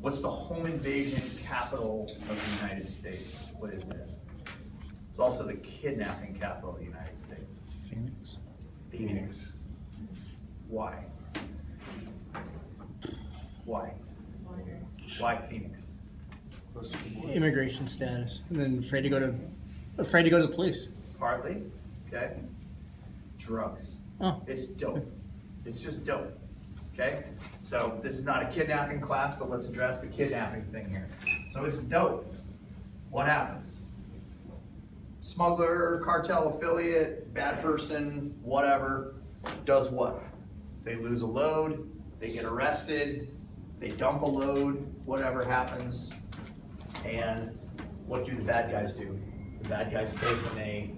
What's the home invasion capital of the United States? What is it? It's also the kidnapping capital of the United States. Phoenix. Phoenix. Why? Why? Why Phoenix? Immigration status, and then afraid to go to the police. Partly, okay? Drugs. Oh. It's dope. It's just dope, okay? So this is not a kidnapping class, but let's address the kidnapping thing here. So it's dope. What happens? Smuggler, cartel affiliate, bad person, whatever, does what? They lose a load, they get arrested, they dump a load, whatever happens, and what do the bad guys do? The bad guys take and they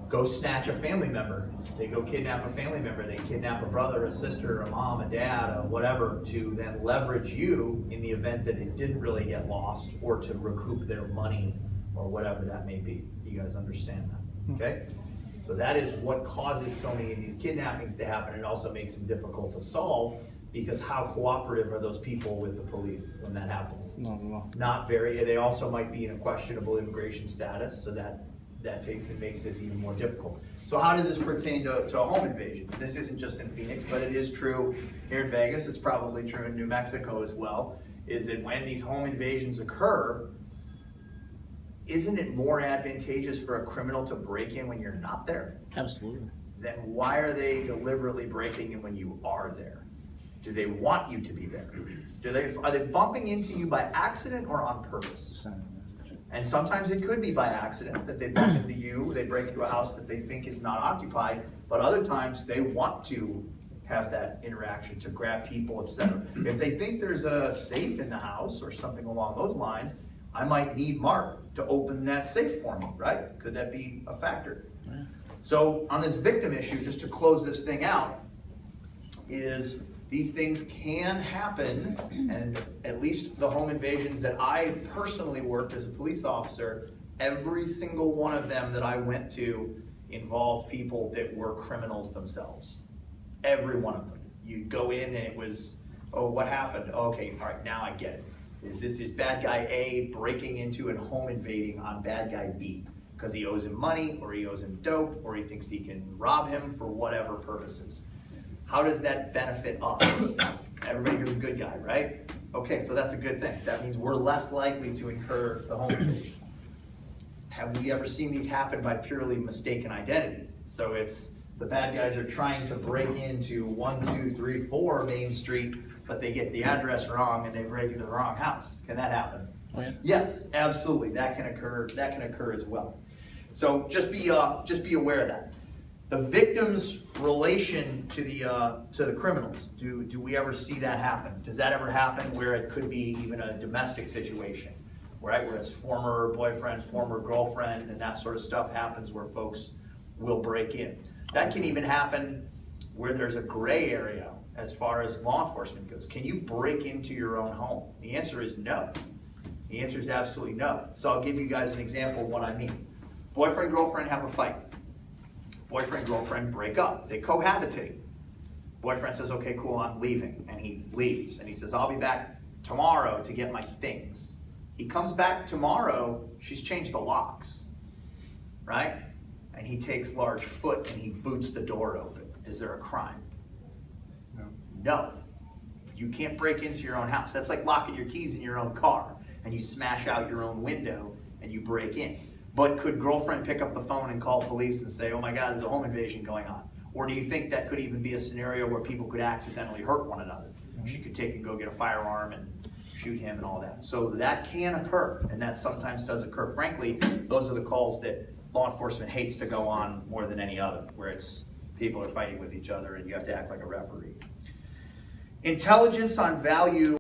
go snatch a family member. They go kidnap a family member. They kidnap a brother, a sister, a mom, a dad, a whatever, to then leverage you in the event that it didn't really get lost, or to recoup their money or whatever that may be. You guys understand that, okay? So that is what causes so many of these kidnappings to happen. It also makes them difficult to solve, because how cooperative are those people with the police when that happens? No. Not very. They also might be in a questionable immigration status, so that takes and makes this even more difficult. So how does this pertain to a home invasion? This isn't just in Phoenix, but it is true here in Vegas. It's probably true in New Mexico as well, is that when these home invasions occur, isn't it more advantageous for a criminal to break in when you're not there? Absolutely. Then why are they deliberately breaking in when you are there? Do they want you to be there? Are they bumping into you by accident or on purpose? And sometimes it could be by accident that they bump into you, they break into a house that they think is not occupied, but other times they want to have that interaction to grab people, etc. If they think there's a safe in the house or something along those lines, I might need Mark to open that safe for me, right? Could that be a factor? Yeah. So on this victim issue, just to close this thing out, is these things can happen, and at least the home invasions that I personally worked as a police officer, every single one of them that I went to involved people that were criminals themselves. Every one of them. You'd go in and it was, oh, what happened? Okay, all right, now I get it. This is bad guy A breaking into and home invading on bad guy B because he owes him money, or he owes him dope, or he thinks he can rob him for whatever purposes. How does that benefit us? Everybody here's a good guy, right? Okay, so that's a good thing. That means we're less likely to incur the home invasion. Have we ever seen these happen by purely mistaken identity? So it's the bad guys are trying to break into 1, 2, 3, 4 Main Street, but they get the address wrong and they break into the wrong house. Can that happen? Oh, yeah. Yes, absolutely. That can occur. That can occur as well. So just be aware of that. The victim's relation to the criminals. Do we ever see that happen? Does that ever happen where it could be even a domestic situation, right? Where it's former boyfriend, former girlfriend, and that sort of stuff happens where folks will break in. That can even happen where there's a gray area as far as law enforcement goes. Can you break into your own home? The answer is no. The answer is absolutely no. So I'll give you guys an example of what I mean. Boyfriend, girlfriend have a fight. Boyfriend, girlfriend break up. They cohabitate. Boyfriend says, okay, cool, I'm leaving. And he leaves. And he says, I'll be back tomorrow to get my things. He comes back tomorrow, she's changed the locks, right? And he takes large foot and he boots the door open. Is there a crime? No. You can't break into your own house. That's like locking your keys in your own car and you smash out your own window and you break in. But could girlfriend pick up the phone and call police and say, oh my God, there's a home invasion going on? Or do you think that could even be a scenario where people could accidentally hurt one another? She could take and go get a firearm and shoot him and all that. So that can occur, and that sometimes does occur. Frankly, those are the calls that law enforcement hates to go on more than any other, where it's people are fighting with each other and you have to act like a referee. Intelligence on value